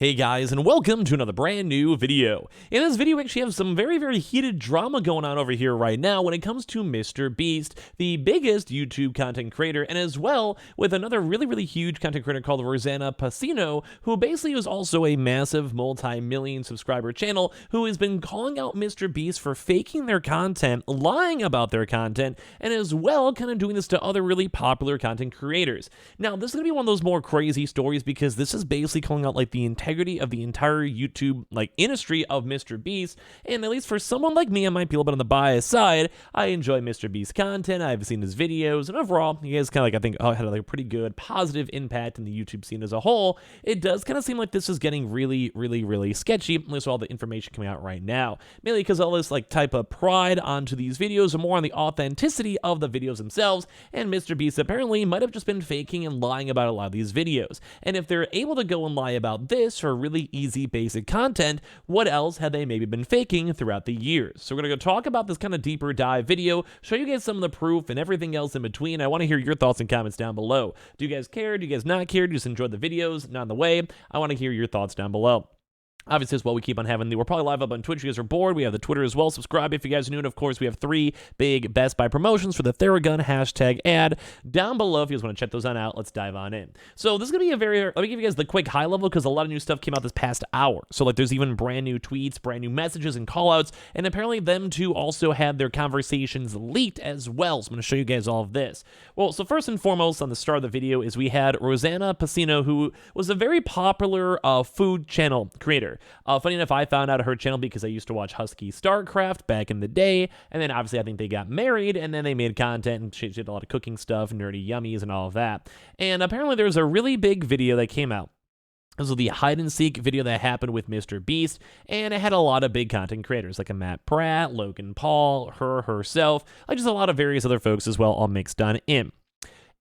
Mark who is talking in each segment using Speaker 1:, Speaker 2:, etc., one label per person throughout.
Speaker 1: Hey guys, and welcome to another brand new video. In this video, we actually have some very heated drama going on over here right now when it comes to Mrbeast, the biggest YouTube content creator, and as well with another really huge content creator called Rosana Pansino, who basically is also a massive multi-million subscriber channel who has been calling out Mrbeast for faking their content, lying about their content, and as well kind of doing this to other really popular content creators. Now, this is going to be one of those more crazy stories because this is basically calling out like the integrity of the entire YouTube industry of Mrbeast, and at least for someone like me, I might be a little bit on the biased side. I enjoy Mrbeast content, I've seen his videos, and overall, he has kind of I think had a pretty good positive impact in the YouTube scene as a whole. It does kind of seem like this is getting really sketchy, at least with all the information coming out right now, mainly because all this type of pride onto these videos are more on the authenticity of the videos themselves, and Mrbeast apparently might have just been faking and lying about a lot of these videos. And if they're able to go and lie about this for really easy basic content, what else had they maybe been faking throughout the years? So we're gonna go talk about this kind of deeper dive video, show you guys some of the proof and everything else in between. I want to hear your thoughts and comments down below. Do you guys care? Do you guys not care? Do you just enjoy the videos? Not in the way. I want to hear your thoughts down below. Obviously, as well, we keep on having we're probably live up on Twitch if you guys are bored. We have the Twitter as well. Subscribe if you guys are new. And of course, we have 3 big Best Buy promotions for the Theragun hashtag ad down below. If you guys want to check those out, let's dive on in. So this is going to be let me give you guys the quick high level because a lot of new stuff came out this past hour. So there's even brand new tweets, brand new messages and callouts. And apparently them two also had their conversations leaked as well. So I'm going to show you guys all of this. Well, so first and foremost on the start of the video is we had Rosana Pansino, who was a very popular food channel creator. Funny enough, I found out her channel because I used to watch Husky StarCraft back in the day, and then obviously I think they got married, and then they made content, and she did a lot of cooking stuff, nerdy yummies, and all of that. And apparently there's a really big video that came out. This was the hide-and-seek video that happened with Mrbeast, and it had a lot of big content creators, like a Matt Pratt, Logan Paul, herself, just a lot of various other folks as well, all mixed on in.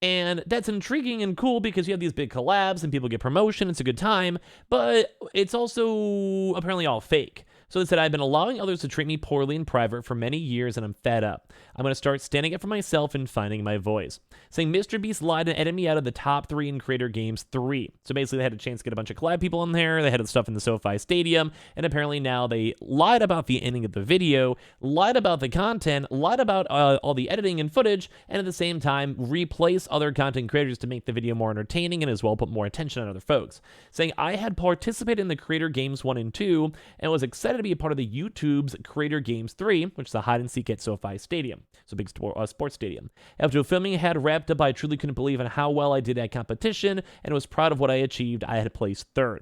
Speaker 1: And that's intriguing and cool because you have these big collabs and people get promotion, it's a good time, but it's also apparently all fake. So they said, I've been allowing others to treat me poorly in private for many years and I'm fed up. I'm going to start standing up for myself and finding my voice. Saying Mrbeast lied and edited me out of the top 3 in Creator Games 3. So basically they had a chance to get a bunch of collab people on there, they had stuff in the SoFi Stadium, and apparently now they lied about the ending of the video, lied about the content, lied about all the editing and footage, and at the same time replace other content creators to make the video more entertaining and as well put more attention on other folks. Saying I had participated in the Creator Games 1 and 2 and was excited to be a part of the YouTube's Creator Games 3, which is a hide-and-seek at SoFi Stadium. So big sports stadium. After filming had wrapped up, I truly couldn't believe in how well I did at competition and was proud of what I achieved. I had placed 3rd.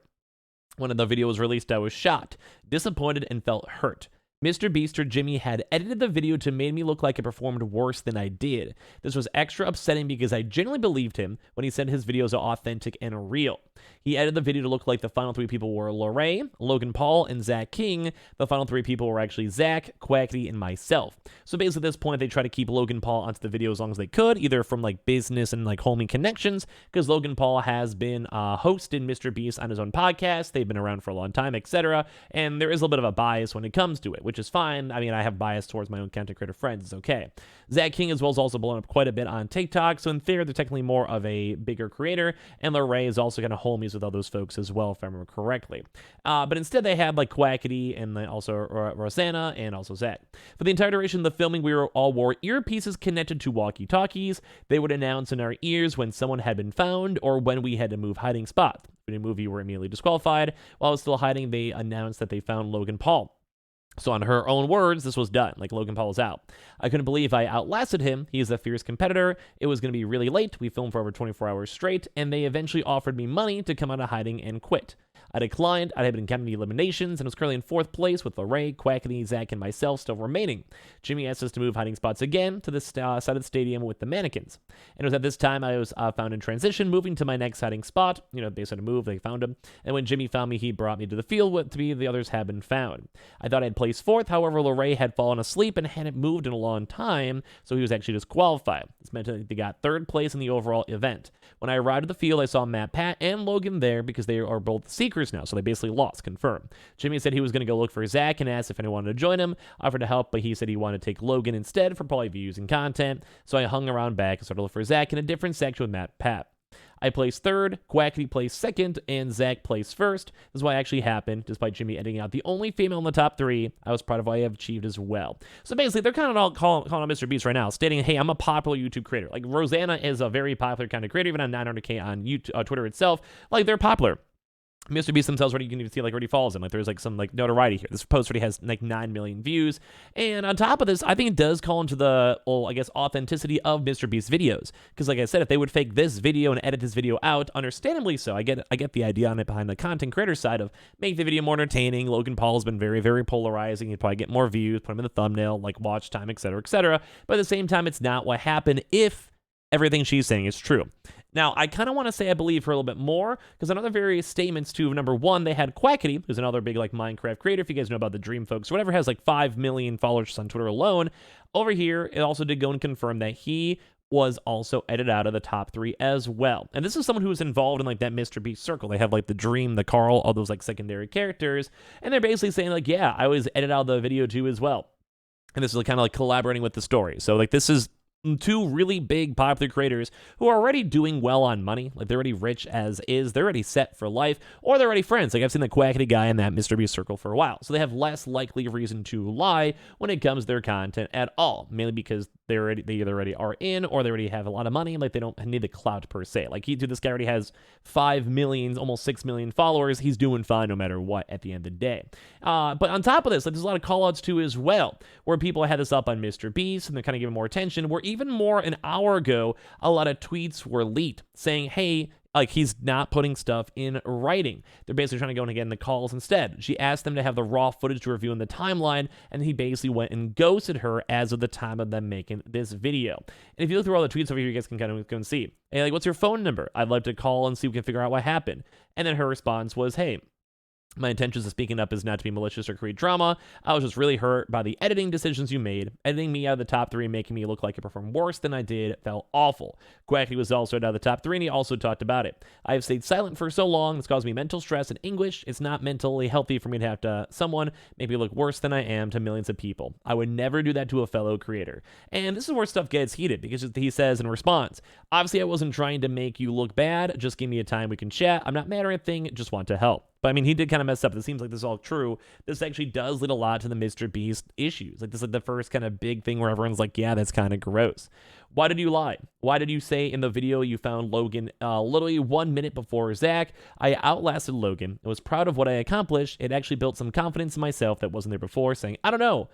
Speaker 1: When the video was released, I was shocked, disappointed, and felt hurt. Mrbeast or Jimmy had edited the video to make me look like I performed worse than I did. This was extra upsetting because I genuinely believed him when he said his videos are authentic and real. He edited the video to look like the final 3 people were Lorray, Logan Paul, and Zach King. The final 3 people were actually Zach, Quackity, and myself. So basically at this point, they try to keep Logan Paul onto the video as long as they could, either from business and homie connections, because Logan Paul has been hosted Mrbeast on his own podcast. They've been around for a long time, etc. And there is a little bit of a bias when it comes to it, which is fine. I mean, I have bias towards my own content creator friends. It's okay. Zach King as well is also blown up quite a bit on TikTok, so in theory, they're technically more of a bigger creator, and Lorray is also kind of homies with all those folks as well, if I remember correctly. But instead, they had Quackity and then also Rosana and also Zach. For the entire duration of the filming, we all wore earpieces connected to walkie-talkies. They would announce in our ears when someone had been found or when we had to move hiding spots. If we didn't move, you were immediately disqualified. While I was still hiding, they announced that they found Logan Paul. So on her own words, this was done. Logan Paul was out. I couldn't believe I outlasted him. He is a fierce competitor. It was going to be really late. We filmed for over 24 hours straight, and they eventually offered me money to come out of hiding and quit. I declined. I had been counting the eliminations and was currently in 4th place with Lorray, Quackity, Zach, and myself still remaining. Jimmy asked us to move hiding spots again to the side of the stadium with the mannequins. And it was at this time I was found in transition, moving to my next hiding spot. They said to move, they found him. And when Jimmy found me, he brought me to the field to be the others had been found. I thought I'd placed 4th, however, Lorray had fallen asleep and hadn't moved in a long time, so he was actually disqualified. This meant that they got 3rd place in the overall event. When I arrived at the field, I saw Matt Pat and Logan there because they are both seekers now, so they basically lost, confirmed. Jimmy said he was going to go look for Zach and asked if anyone wanted to join him, offered to help, but he said he wanted to take Logan instead for probably views and content, so I hung around back and started to look for Zach in a different section with Matt Pat. I placed third, Quackity placed second, and Zach placed first. This is why it actually happened, despite Jimmy editing out the only female in the top 3. I was proud of what I have achieved as well. So basically, they're kind of all calling out Mr. Beast right now, stating, hey, I'm a popular YouTube creator. Like, Rosana is a very popular kind of creator, even on 900K on YouTube, Twitter itself. Like, they're popular. Mr. Beast themselves already, you can even see like already follows him. Like there's like some like notoriety here. This post already has like 9 million views. And on top of this, I think it does call into the, well, I guess, authenticity of Mr. Beast videos. Because like I said, if they would fake this video and edit this video out, understandably so, I get the idea on it behind the content creator side of make the video more entertaining. Logan Paul has been very, very polarizing. He'd probably get more views, put him in the thumbnail, like watch time, etc., etc. But at the same time, it's not what happened if everything she's saying is true. Now, I kind of want to say I believe her a little bit more, because on other various statements, too, number one, they had Quackity, who's another big, like, Minecraft creator, if you guys know about the Dream folks, or whatever, has, like, 5 million followers on Twitter alone. Over here, it also did go and confirm that he was also edited out of the top 3 as well. And this is someone who was involved in, like, that Mr. Beast circle. They have, like, the Dream, the Carl, all those, like, secondary characters, and they're basically saying, like, yeah, I was edited out of the video, too, as well. And this is, like, kind of, like, collaborating with the story. So, like, this is 2 really big popular creators who are already doing well on money. Like, they're already rich as is. They're already set for life, or they're already friends. Like, I've seen the Quackity guy in that Mr. Beast circle for a while. So they have less likely reason to lie when it comes to their content at all, mainly because they either already are in, or they already have a lot of money. Like, they don't need the clout per se. Like, this guy already has 5 million, almost 6 million followers. He's doing fine no matter what at the end of the day. But on top of this, like, there's a lot of call-outs too as well, where people had this up on Mr. Beast, and they're kind of giving more attention, where even more an hour ago, a lot of tweets were leaked saying, hey, like, he's not putting stuff in writing. They're basically trying to go and get in the calls instead. She asked them to have the raw footage to review in the timeline, and he basically went and ghosted her as of the time of them making this video. And if you look through all the tweets over here, you guys can kind of go and see, hey, like, what's your phone number? I'd like to call and see if we can figure out what happened. And then her response was, hey, my intentions of speaking up is not to be malicious or create drama. I was just really hurt by the editing decisions you made. Editing me out of the top 3, making me look like I performed worse than I did, felt awful. Quackity was also out of the top 3, and he also talked about it. I have stayed silent for so long. It's caused me mental stress and anguish. It's not mentally healthy for me to have to someone make me look worse than I am to millions of people. I would never do that to a fellow creator. And this is where stuff gets heated, because he says in response, obviously I wasn't trying to make you look bad. Just give me a time we can chat. I'm not mad or anything. Just want to help. But I mean, he did kind of mess up. It seems like this is all true. This actually does lead a lot to the Mr. Beast issues. Like, this is like the first kind of big thing where everyone's like, yeah, that's kind of gross. Why did you lie? Why did you say in the video you found Logan literally 1 minute before Zach? I outlasted Logan. I was proud of what I accomplished. It actually built some confidence in myself that wasn't there before, saying, I don't know.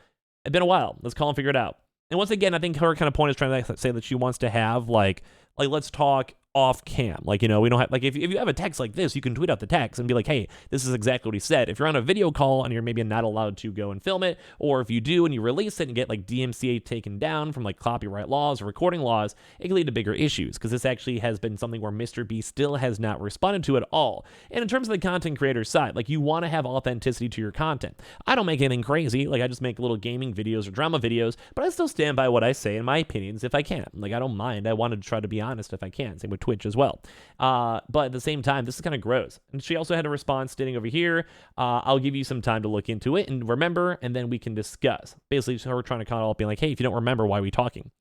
Speaker 1: It's been a while. Let's call and figure it out. And once again, I think her kind of point is trying to say that she wants to have, like let's talk off cam. Like, you know, we don't have, like, if you have a text like this, you can tweet out the text and be like, hey, this is exactly what he said. If you're on a video call and you're maybe not allowed to go and film it, or if you do and you release it and get like DMCA taken down from like copyright laws or recording laws, it can lead to bigger issues, because this actually has been something where Mr. Beast still has not responded to at all. And in terms of the content creator side, like, you want to have authenticity to your content. I don't make anything crazy. Like, I just make little gaming videos or drama videos, but I still stand by what I say in my opinions if I can. Like, I don't mind. I wanted to try to be honest if I can. Same with Twitch as well. But at the same time, this is kind of gross. And she also had a response stating over here, I'll give you some time to look into it and remember, and then we can discuss. Basically, her trying to call it, being like, hey, if you don't remember, why are we talking?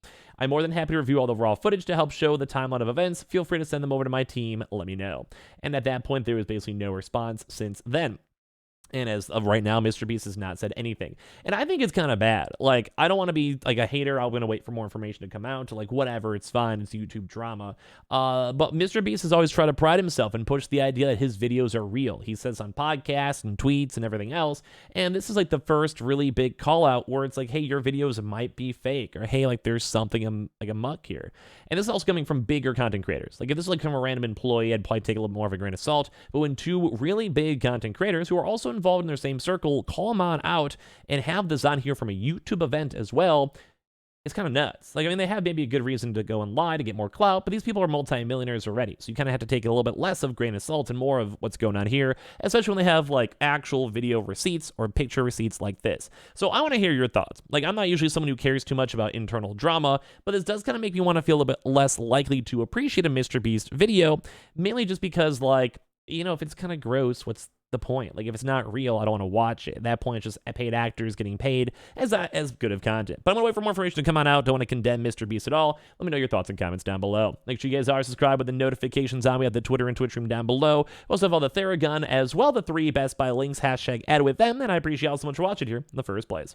Speaker 1: I'm more than happy to review all the raw footage to help show the timeline of events. Feel free to send them over to my team. Let me know. And at that point, there was basically no response since then. And as of right now, Mr. Beast has not said anything. And I think it's kind of bad. Like, I don't want to be like a hater. I'm going to wait for more information to come out. Like, whatever, it's fine. It's YouTube drama. But Mr. Beast has always tried to pride himself and push the idea that his videos are real. He says on podcasts and tweets and everything else. And this is like the first really big call out where it's like, hey, your videos might be fake. Or, hey, like, there's something like a muck here. And this is also coming from bigger content creators. Like, if this is like from a random employee, I'd probably take a little more of a grain of salt. But when 2 really big content creators who are also involved in their same circle call them on out and have this on here from a YouTube event as well, it's kind of nuts. Like, I mean, they have maybe a good reason to go and lie to get more clout, but these people are multi-millionaires already. So you kind of have to take a little bit less of grain of salt and more of what's going on here, especially when they have like actual video receipts or picture receipts like this. So I want to hear your thoughts. Like, I'm not usually someone who cares too much about internal drama, but this does kind of make me want to feel a bit less likely to appreciate a Mr. Beast video, mainly just because, like, you know, if it's kind of gross, what's the point? Like, if it's not real, I don't want to watch it. At that point, it's just paid actors getting paid as good of content. But I'm going to wait for more information to come on out. Don't want to condemn Mrbeast at all. Let me know your thoughts and comments down below. Make sure you guys are subscribed with the notifications on. We have the Twitter and Twitch room down below. We also have all the Theragun as well, the 3 Best Buy links, hashtag add with them, and I appreciate y'all so much for watching here in the first place.